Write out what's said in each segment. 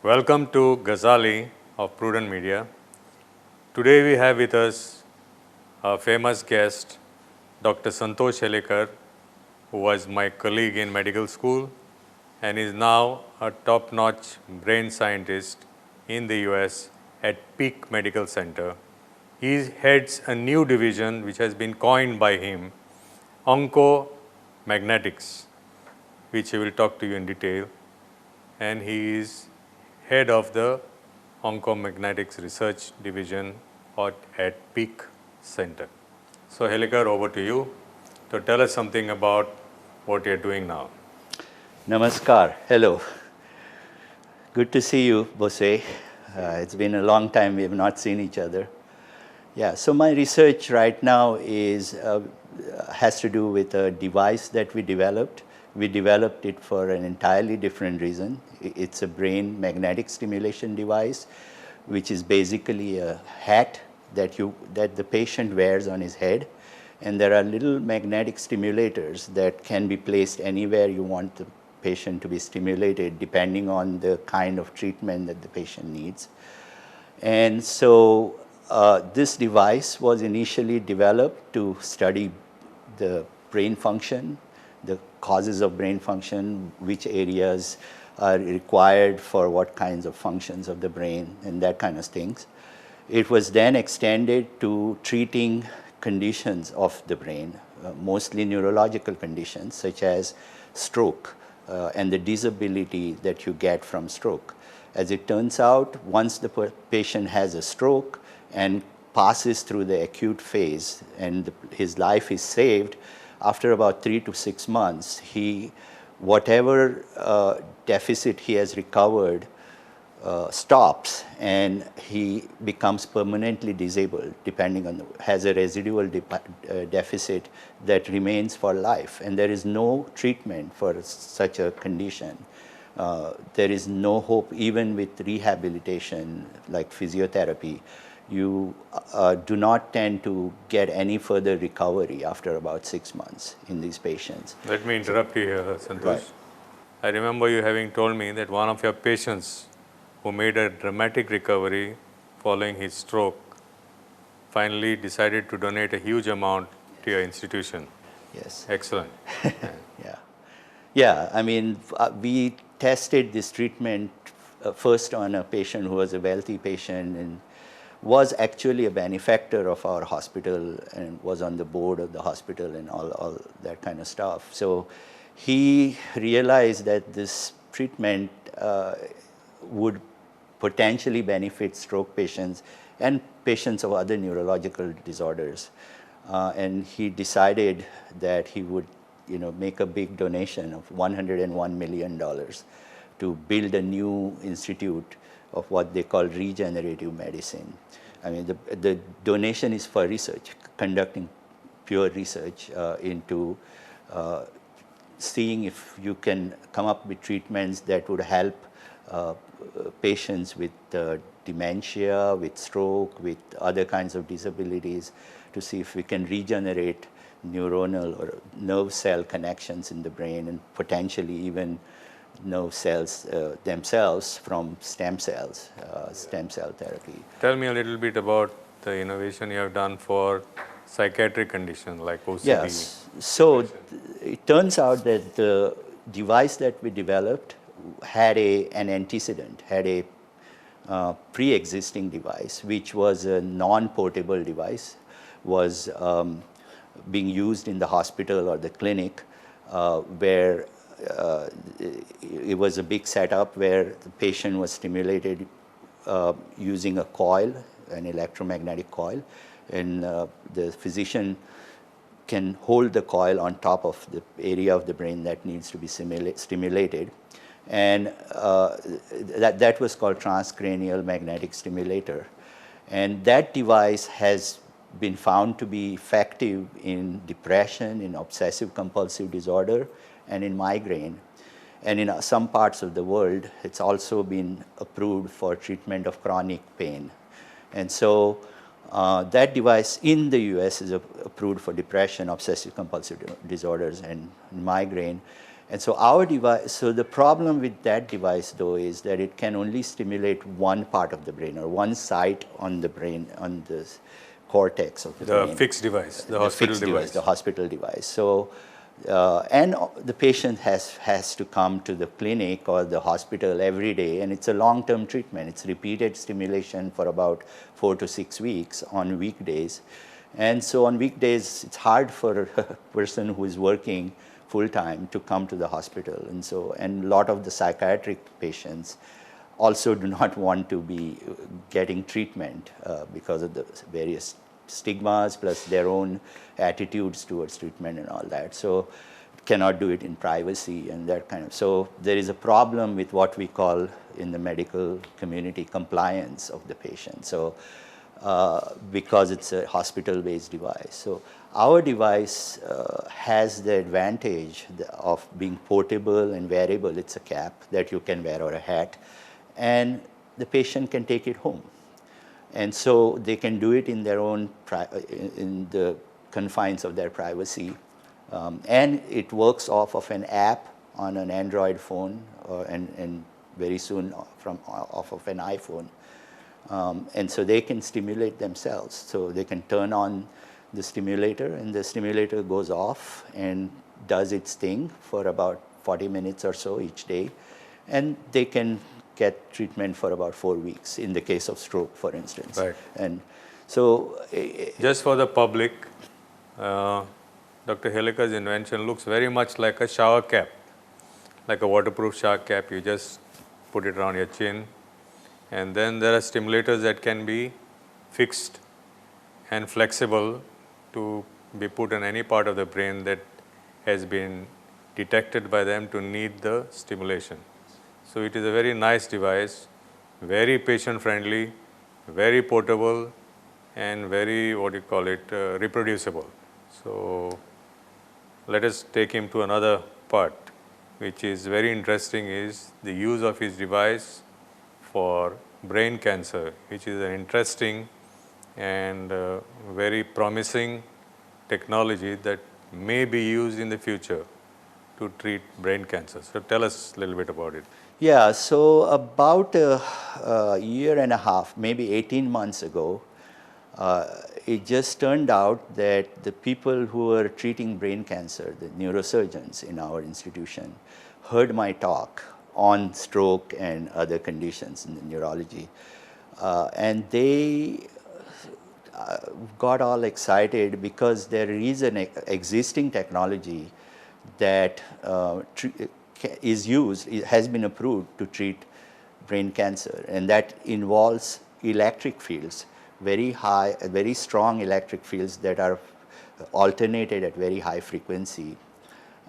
Welcome to Gajali of Prudent Media. Today we have with us a famous guest, Dr. Santosh Helekar, who was my colleague in medical school and is now a top-notch brain scientist in the US at Peak Medical Center. He heads a new division which has been coined by him, oncomagnetics, which he will talk to you in detail. And he is head of the oncomagnetics research division at Peak Center. So Helekar, over to you. So tell us something about what you're doing now. Namaskar. Hello. Good to see you, Bossuet. It's been a long time. We have not seen each other. Yeah. So my research right now has to do with a device that we developed. We developed it for an entirely different reason. It's a brain magnetic stimulation device, which is basically a hat that the patient wears on his head. And there are little magnetic stimulators that can be placed anywhere you want the patient to be stimulated, depending on the kind of treatment that the patient needs. And so this device was initially developed to study the brain function, the causes of brain function, which areas are required for what kinds of functions of the brain, and that kind of things. It was then extended to treating conditions of the brain, mostly neurological conditions such as stroke and the disability that you get from stroke. As it turns out, once the patient has a stroke and passes through the acute phase and his life is saved, after about 3 to 6 months, whatever deficit he has recovered stops, and he becomes permanently disabled, has a residual deficit that remains for life. And there is no treatment for such a condition. There is no hope, even with rehabilitation like physiotherapy. You do not tend to get any further recovery after about 6 months in these patients. Let me interrupt you here, Santosh. Right. I remember you having told me that one of your patients who made a dramatic recovery following his stroke finally decided to donate a huge amount to your institution. Yes. Excellent. Yeah, I mean, we tested this treatment first on a patient who was a wealthy patient and was actually a benefactor of our hospital and was on the board of the hospital and all that kind of stuff. So he realized that this treatment would potentially benefit stroke patients and patients of other neurological disorders. And he decided that he would make a big donation of $101 million to build a new institute of what they call regenerative medicine. I mean, the donation is for research, conducting pure research into seeing if you can come up with treatments that would help patients with dementia, with stroke, with other kinds of disabilities, to see if we can regenerate neuronal or nerve cell connections in the brain and potentially even nerve cells themselves from stem cell therapy. Tell me a little bit about the innovation you have done for psychiatric conditions like OCD. Yes. So it turns out that the device that we developed had an antecedent, had a pre-existing device, which was a non-portable device, was being used in the hospital or the clinic where it was a big setup where the patient was stimulated using a coil, an electromagnetic coil, and the physician can hold the coil on top of the area of the brain that needs to be stimulated. And that was called Transcranial magnetic stimulator. And that device has been found to be effective in depression, in obsessive compulsive disorder, and in migraine. And in some parts of the world, it's also been approved for treatment of chronic pain. And so that device in the US is approved for depression, obsessive compulsive disorders, and migraine. And so our device, so the problem with that device though is that it can only stimulate one part of the brain or one site on the brain, on the cortex of the brain. The fixed device, the Fixed hospital device. the hospital device. So, and the patient has to come to the clinic or the hospital every day, and it's a long-term treatment. It's repeated stimulation for about 4 to 6 weeks on weekdays. And so on weekdays, it's hard for a person who is working full-time to come to the hospital. And so, and a lot of the psychiatric patients also do not want to be getting treatment because of the various stigmas plus their own attitudes towards treatment and all that. So cannot do it in privacy and that kind of. So there is a problem with what we call in the medical community compliance of the patient. So because it's a hospital-based device. So our device has the advantage of being portable and wearable. It's a cap that you can wear or a hat, and the patient can take it home. And so they can do it in their own, in the confines of their privacy. And it works off of an app on an Android phone and very soon off of an iPhone. And so they can stimulate themselves. So they can turn on the stimulator, and the stimulator goes off and does its thing for about 40 minutes or so each day. And they can get treatment for about 4 weeks in the case of stroke, for instance. Right. And so, just for the public, Dr. Helekar's invention looks very much like a shower cap, like a waterproof shower cap. You just put it around your chin, and then there are stimulators that can be fixed and flexible to be put in any part of the brain that has been detected by them to need the stimulation. So it is a very nice device, very patient friendly, very portable, and very, reproducible. So let us take him to another part, which is very interesting, is the use of his device for brain cancer, which is an interesting and very promising technology that may be used in the future to treat brain cancer. So tell us a little bit about it. yeah, so about a year and a half, maybe 18 months ago, it just turned out that the people who were treating brain cancer, the neurosurgeons in our institution, heard my talk on stroke and other conditions in the neurology. And they got all excited because there is an existing technology that is used, it has been approved to treat brain cancer, and that involves electric fields, very high, very strong electric fields that are alternated at very high frequency.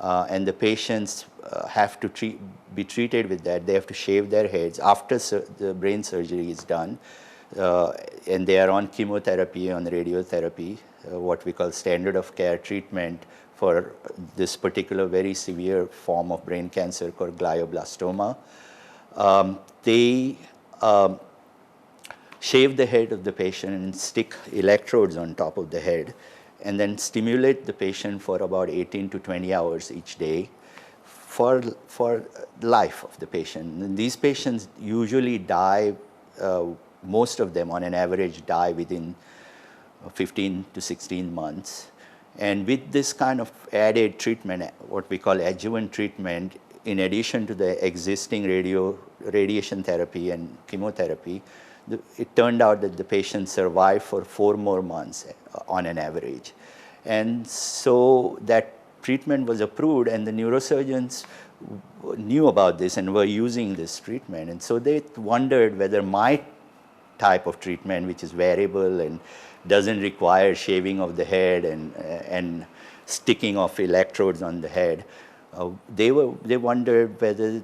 And the patients have to be treated with that. They have to shave their heads after the brain surgery is done. And they are on chemotherapy, on radiotherapy, what we call standard of care treatment for this particular very severe form of brain cancer called glioblastoma. They shave the head of the patient and stick electrodes on top of the head, and then stimulate the patient for about 18 to 20 hours each day for life of the patient. And these patients usually die, most of them on an average die within 15 to 16 months. And with this kind of added treatment, what we call adjuvant treatment, in addition to the existing radiation therapy and chemotherapy, it turned out that the patients survived for 4 more months on an average. And so that treatment was approved, and the neurosurgeons knew about this and were using this treatment. And so they wondered whether my type of treatment, which is wearable and doesn't require shaving of the head and sticking of electrodes on the head, they wondered whether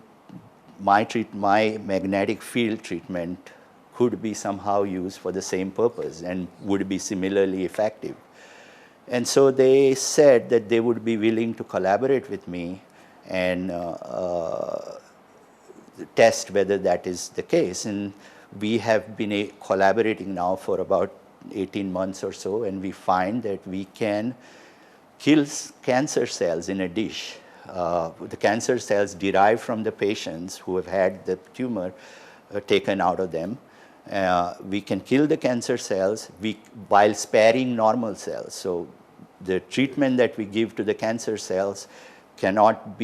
my magnetic field treatment could be somehow used for the same purpose and would be similarly effective. And so they said that they would be willing to collaborate with me and test whether that is the case. And we have been collaborating now for about 18 months or so, and we find that we can kill cancer cells in a dish the cancer cells derived from the patients who have had the tumor taken out of them. We can kill the cancer cells while sparing normal cells. So the treatment that we give to the cancer cells cannot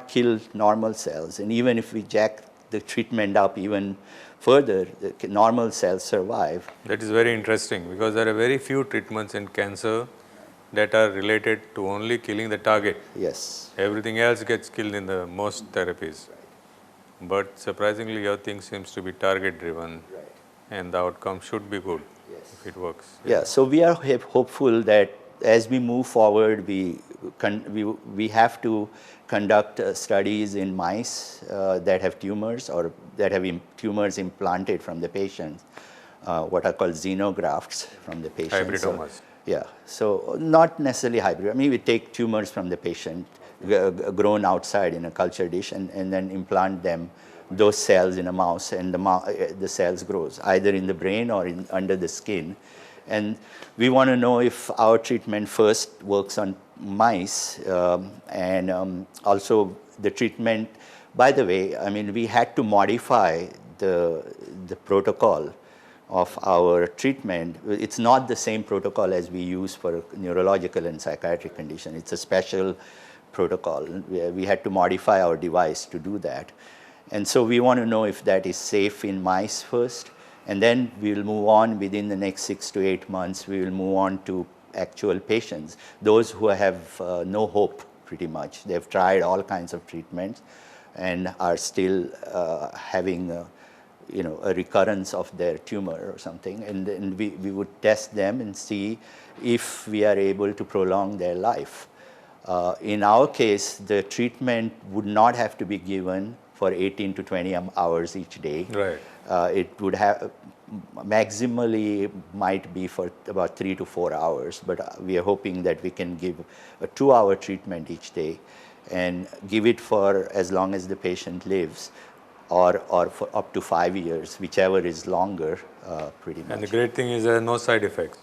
kill normal cells. And even if we jack the treatment up even further, the normal cells survive. That is very interesting because there are very few treatments in cancer that are related to only killing the target. Yes. Everything else gets killed in the most therapies. But surprisingly, your thing seems to be target driven, and the outcome should be good if it works. Yeah, so we are hopeful that as we move forward, we have to conduct studies in mice that have tumors or that have tumors implanted from the patients, what are called xenografts from the patient. Hybridomas. Yeah, so not necessarily hybrid. I mean, we take tumors from the patient, grown outside in a culture dish, and then implant them, those cells in a mouse, and the cells grows, either in the brain or under the skin. And we want to know if our treatment first works on mice, and also the treatment, by the way, I mean, we had to modify the protocol of our treatment. It's not the same protocol as we use for neurological and psychiatric condition. It's a special protocol. We had to modify our device to do that. And so we want to know if that is safe in mice first, and then we'll move on within the next 6 to 8 months, we will move on to actual patients, those who have no hope pretty much. They've tried all kinds of treatments and are still having a recurrence of their tumor or something, and then we would test them and see if we are able to prolong their life. In our case, the treatment would not have to be given for 18 to 20 hours each day. Right. It would have maximally might be for about 3 to 4 hours, but we are hoping that we can give a 2-hour treatment each day and give it for as long as the patient lives, or for up to 5 years, whichever is longer, pretty much. And the great thing is there are no side effects.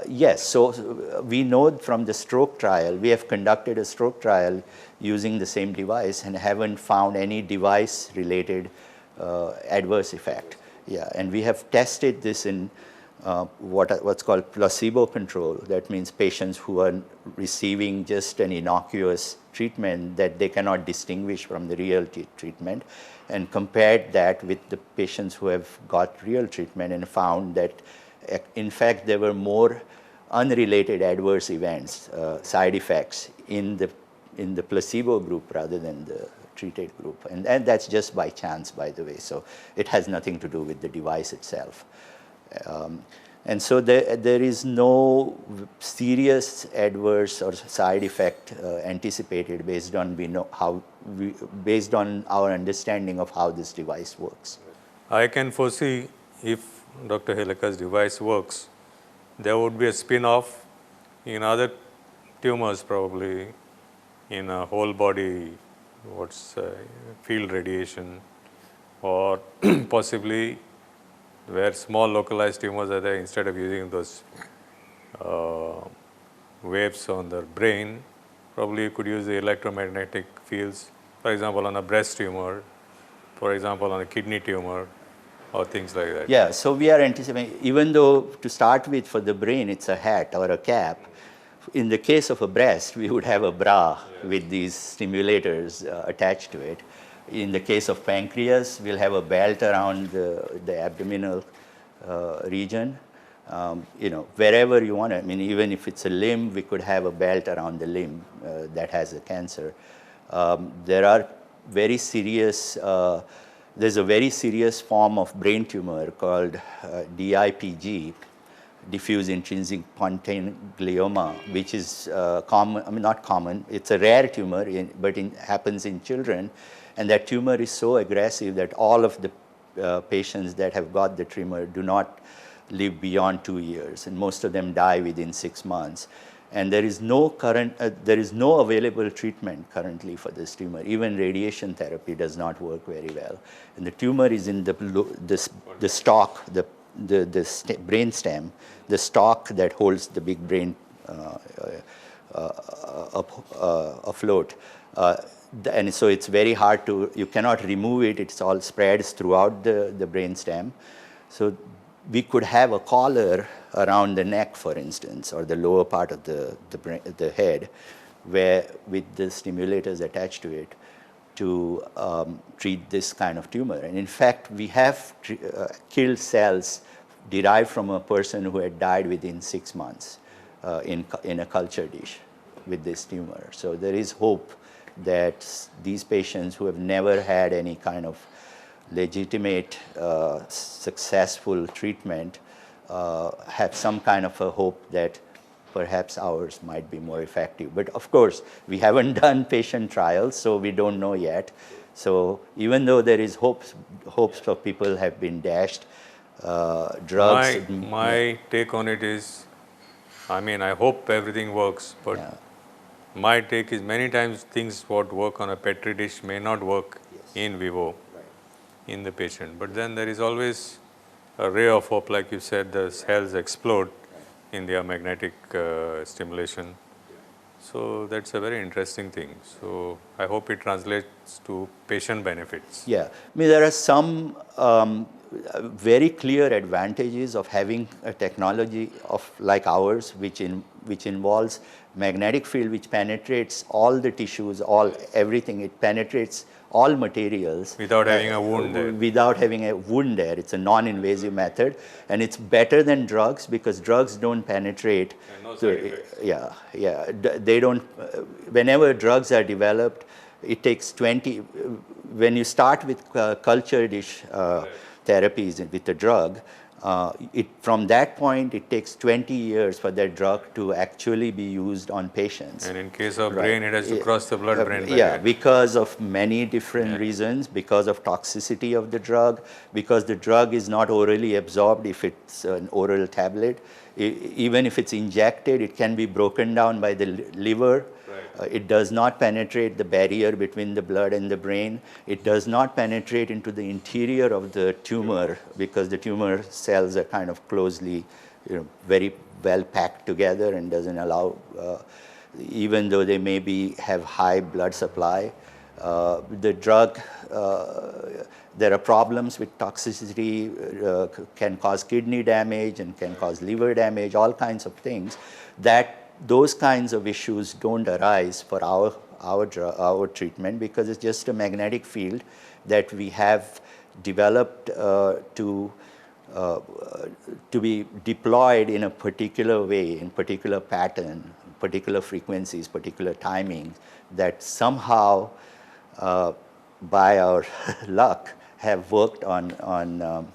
Yes, so we know from the stroke trial, we have conducted a stroke trial using the same device and haven't found any device-related adverse effect. Yeah, and we have tested this in what's called placebo control. That means patients who are receiving just an innocuous treatment that they cannot distinguish from the real treatment, and compared that with the patients who have got real treatment and found that in fact there were more unrelated adverse events, side effects in the placebo group rather than the treated group. And that's just by chance, by the way, so it has nothing to do with the device itself. And so there is no serious adverse or side effect anticipated based on based on our understanding of how this device works. I can foresee if Dr. Helekar's device works, there would be a spin-off in other tumors, probably in a whole body, field radiation, or possibly where small localized tumors are there, instead of using those waves on the brain, probably you could use the electromagnetic fields, for example, on a breast tumor, for example, on a kidney tumor, or things like that. Yeah, so we are anticipating, even though to start with for the brain it's a hat or a cap, in the case of a breast, we would have a bra with these stimulators attached to it. In the case of pancreas, we'll have a belt around the abdominal region. Wherever you want it. I mean, even if it's a limb, we could have a belt around the limb that has a cancer. There are very serious, there's a very serious form of brain tumor called DIPG, diffuse intrinsic pontine glioma, which is common, I mean not common, it's a rare tumor, but it happens in children. And that tumor is so aggressive that all of the patients that have got the tumor do not live beyond 2 years, and most of them die within 6 months. And there is no available treatment currently for this tumor. Even radiation therapy does not work very well. And the tumor is in the stalk, the brain stem, the stalk that holds the big brain afloat. And so it's very hard to, you cannot remove it, it's all spreads throughout the brainstem. So we could have a collar around the neck, for instance, or the lower part of the head, where with the stimulators attached to it, to treat this kind of tumor. And in fact, we have killed cells derived from a person who had died within 6 months in a culture dish with this tumor. So there is hope that these patients who have never had any kind of legitimate, successful treatment have some kind of a hope that perhaps ours might be more effective. But of course, we haven't done patient trials, so we don't know yet. So even though there is hopes of people have been dashed, drugs. My take on it is, I mean, I hope everything works, but my take is many times things what work on a Petri dish may not work in vivo in the patient. But then there is always a ray of hope, like you said, the cells explode in their magnetic stimulation. So that's a very interesting thing. So I hope it translates to patient benefits. Yeah, I mean, there are some very clear advantages of having a technology of like ours, which involves magnetic field, which penetrates all the tissues, everything. It penetrates all materials without having a wound there. Without having a wound there. It's a non-invasive method, and it's better than drugs because drugs don't penetrate. They don't. Whenever drugs are developed, it takes 20. When you start with culture dish therapies with the drug, from that point, it takes 20 years for that drug to actually be used on patients. And in case of brain, it has to cross the blood-brain barrier. Yeah, because of many different reasons, because of toxicity of the drug, because the drug is not orally absorbed if it's an oral tablet. Even if it's injected, it can be broken down by the liver. It does not penetrate the barrier between the blood and the brain. It does not penetrate into the interior of the tumor because the tumor cells are kind of closely, very well packed together and doesn't allow, even though they have high blood supply, the drug, there are problems with toxicity, can cause kidney damage and can cause liver damage, all kinds of things that those kinds of issues don't arise for our treatment because it's just a magnetic field that we have developed to be deployed in a particular way, in particular pattern, particular frequencies, particular timings that somehow, by our luck, have worked on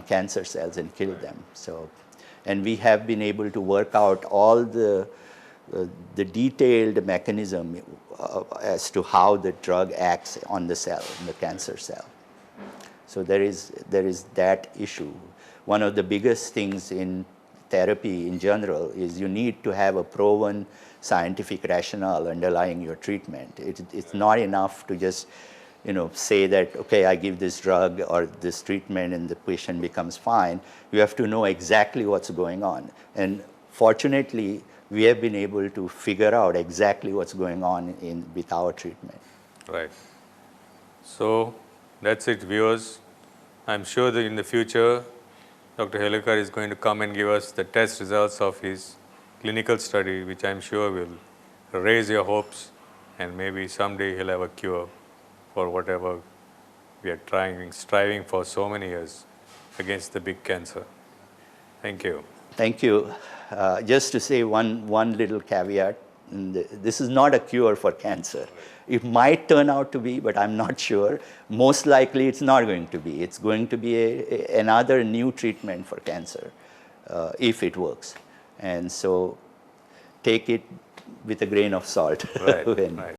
cancer cells and killed them. So. And we have been able to work out all the detailed mechanism as to how the drug acts on the cell, on the cancer cell. So there is that issue. One of the biggest things in therapy in general is you need to have a proven scientific rationale underlying your treatment. It's not enough to just say that, okay, I give this drug or this treatment and the patient becomes fine. You have to know exactly what's going on. And fortunately, we have been able to figure out exactly what's going on with our treatment. Right. So that's it, viewers. I'm sure that in the future, Dr. Helekar is going to come and give us the test results of his clinical study, which I'm sure will raise your hopes, and maybe someday he'll have a cure for whatever we are striving for so many years against the big cancer. Thank you. Thank you. Just to say one little caveat, this is not a cure for cancer. It might turn out to be, but I'm not sure. Most likely it's not going to be. It's going to be another new treatment for cancer if it works. And so take it with a grain of salt. Right.